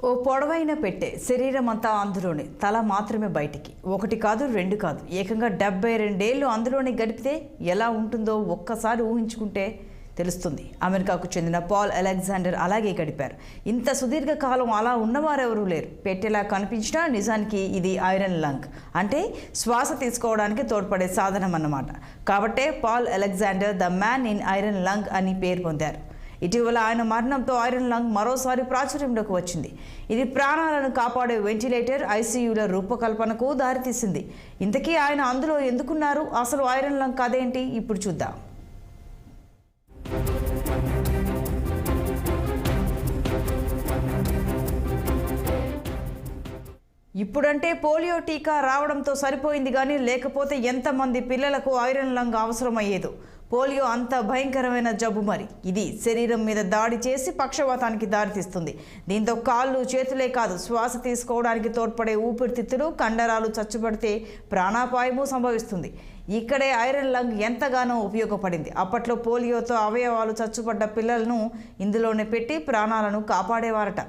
ఓ పొడవైన పెట్టె శరీరం అంతా అందులోనే, తల మాత్రమే బయటికి. ఒకటి కాదు, రెండు కాదు, ఏకంగా 72 ఏళ్ళు అందులోనే గడిపితే ఎలా ఉంటుందో ఒక్కసారి ఊహించుకుంటే తెలుస్తుంది. అమెరికాకు చెందిన పాల్ అలెగ్జాండర్ అలాగే గడిపారు. ఇంత సుదీర్ఘ కాలం అలా ఉన్నవారెవరూ లేరు. పెట్టెలా కనిపించినా నిజానికి ఇది ఐరన్ లంగ్, అంటే శ్వాస తీసుకోవడానికి తోడ్పడే సాధనం అన్నమాట. కాబట్టే Paul Alexander the man in iron lung అని పేరు పొందారు. ఇటీవల ఆయన మరణంతో ఐరన్ లంగ్ మరోసారి ప్రాచుర్యంలోకి వచ్చింది. ఇది ప్రాణాలను కాపాడే వెంటిలేటర్, ఐసీయూల రూపకల్పనకు దారితీసింది. ఇంతకీ ఆయన అందులో ఎందుకున్నారు? అసలు ఐరన్ లంగ్ కథేంటి ఇప్పుడు చూద్దాం. ఇప్పుడంటే పోలియో టీకా రావడంతో సరిపోయింది, కానీ లేకపోతే ఎంతమంది పిల్లలకు ఐరన్ లంగ్ అవసరమయ్యేదో. పోలియో అంత భయంకరమైన జబ్బు. మరి ఇది శరీరం మీద దాడి చేసి పక్షవాతానికి దారితీస్తుంది. దీంతో కాళ్ళు చేతులే కాదు, శ్వాస తీసుకోవడానికి తోడ్పడే ఊపిరితిత్తులు, కండరాలు చచ్చుపడితే ప్రాణాపాయము సంభవిస్తుంది. ఇక్కడే ఐరన్ లంగ్ ఎంతగానో ఉపయోగపడింది. అప్పట్లో పోలియోతో అవయవాలు చచ్చుపడ్డ పిల్లలను ఇందులోనే పెట్టి ప్రాణాలను కాపాడేవారట.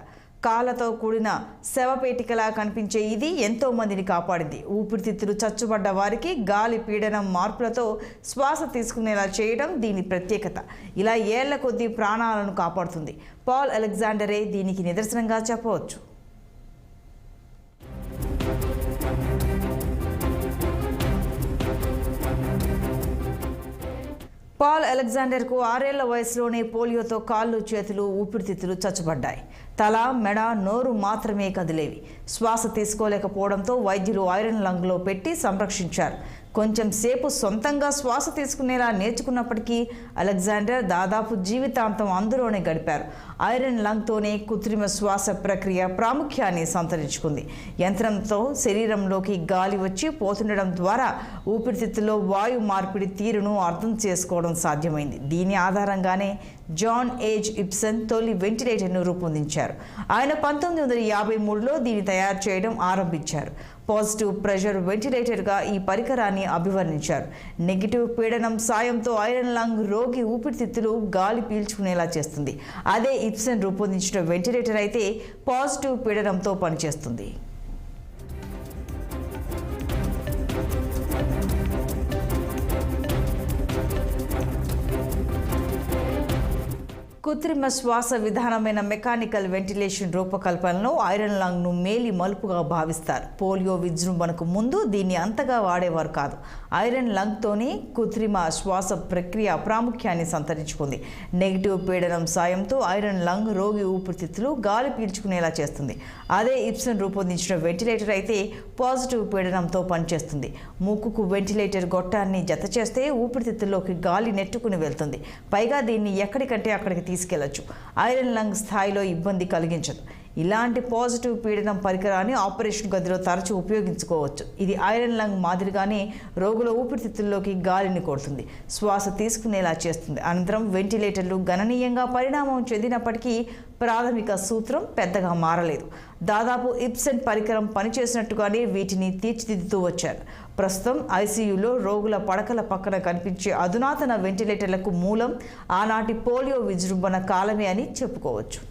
కాళ్ళతో కూడిన శవపేటికలా కనిపించే ఇది ఎంతో మందిని కాపాడింది. ఊపిరితిత్తులు చచ్చుబడ్డ వారికి గాలి పీడనం మార్పులతో శ్వాస తీసుకునేలా చేయడం దీని ప్రత్యేకత. ఇలా ఏళ్ల కొద్దీ ప్రాణాలను కాపాడుతుంది. పాల్ అలెగ్జాండరే దీనికి నిదర్శనంగా చెప్పవచ్చు. పాల్ అలెగ్జాండర్కు 6 ఏళ్ల వయసులోనే పోలియోతో కాళ్ళు, చేతులు, ఊపిరితిత్తులు చచ్చుబడ్డాయి. తల, మెడ, నోరు మాత్రమే కదిలేవి. శ్వాస తీసుకోలేకపోవడంతో వైద్యులు ఐరన్ లంగ్లో పెట్టి సంరక్షించారు. కొంచెం సేపు సొంతంగా శ్వాస తీసుకునేలా నేర్చుకున్నప్పటికీ అలెగ్జాండర్ దాదాపు జీవితాంతం అందులోనే గడిపారు. ఐరన్ లంగ్తోనే కృత్రిమ శ్వాస ప్రక్రియ ప్రాముఖ్యాన్ని సంతరించుకుంది. యంత్రంతో శరీరంలోకి గాలి వచ్చి పోతుండడం ద్వారా ఊపిరితిత్తుల్లో వాయు మార్పిడి తీరును అర్థం చేసుకోవడం సాధ్యమైంది. దీని ఆధారంగానే జాన్ ఏజ్ ఇబ్సన్ తొలి వెంటిలేటర్ను రూపొందించారు. ఆయన 1953లో దీన్ని తయారు చేయడం ఆరంభించారు. పాజిటివ్ ప్రెషర్ వెంటిలేటర్గా ఈ పరికరాన్ని అభివర్ణించారు. నెగిటివ్ పీడనం సాయంతో ఐరన్ లంగ్ రోగి ఊపిరితిత్తులు గాలి పీల్చుకునేలా చేస్తుంది. అదే ఇబ్సన్ రూపొందించిన వెంటిలేటర్ అయితే పాజిటివ్ పీడనంతో పనిచేస్తుంది. కృత్రిమ శ్వాస విధానమైన మెకానికల్ వెంటిలేషన్ రూపకల్పనలో ఐరన్ లంగ్ను మేలి మలుపుగా భావిస్తారు. పోలియో విజృంభణకు ముందు దీన్ని అంతగా వాడేవారు కాదు. ఐరన్ లంగ్తోనే కృత్రిమ శ్వాస ప్రక్రియ ప్రాముఖ్యాన్ని సంతరించుకుంది. నెగిటివ్ పీడనం సాయంతో ఐరన్ లంగ్ రోగి ఊపిరితిత్తులు గాలి పీల్చుకునేలా చేస్తుంది. అదే ఇబ్సన్ రూపొందించిన వెంటిలేటర్ అయితే పాజిటివ్ పీడనంతో పనిచేస్తుంది. ముక్కుకు వెంటిలేటర్ గొట్టాన్ని జత చేస్తే ఊపిరితిత్తుల్లోకి గాలి నెట్టుకుని వెళ్తుంది. పైగా దీన్ని ఎక్కడికంటే అక్కడికి తీసుకెళ్లొచ్చు. ఐరన్ లంగ్ స్థాయిలో ఇబ్బంది కలిగించదు. ఇలాంటి పాజిటివ్ పీడనం పరికరాన్ని ఆపరేషన్ గదిలో తరచూ ఉపయోగించుకోవచ్చు. ఇది ఐరన్ లంగ్ మాదిరిగానే రోగుల ఊపిరితిత్తుల్లోకి గాలిని కొడుతుంది, శ్వాస తీసుకునేలా చేస్తుంది. అనంతరం వెంటిలేటర్లు గణనీయంగా పరిణామం చెందినప్పటికీ ప్రాథమిక సూత్రం పెద్దగా మారలేదు. దాదాపు ఇబ్సన్ పరికరం పనిచేసినట్టుగానే వీటిని తీర్చిదిద్దుతూ వచ్చారు. ప్రస్తుతం ఐసీయూలో రోగుల పడకల పక్కన కనిపించే అధునాతన వెంటిలేటర్లకు మూలం ఆనాటి పోలియో విజృంభణ కాలమే అని చెప్పుకోవచ్చు.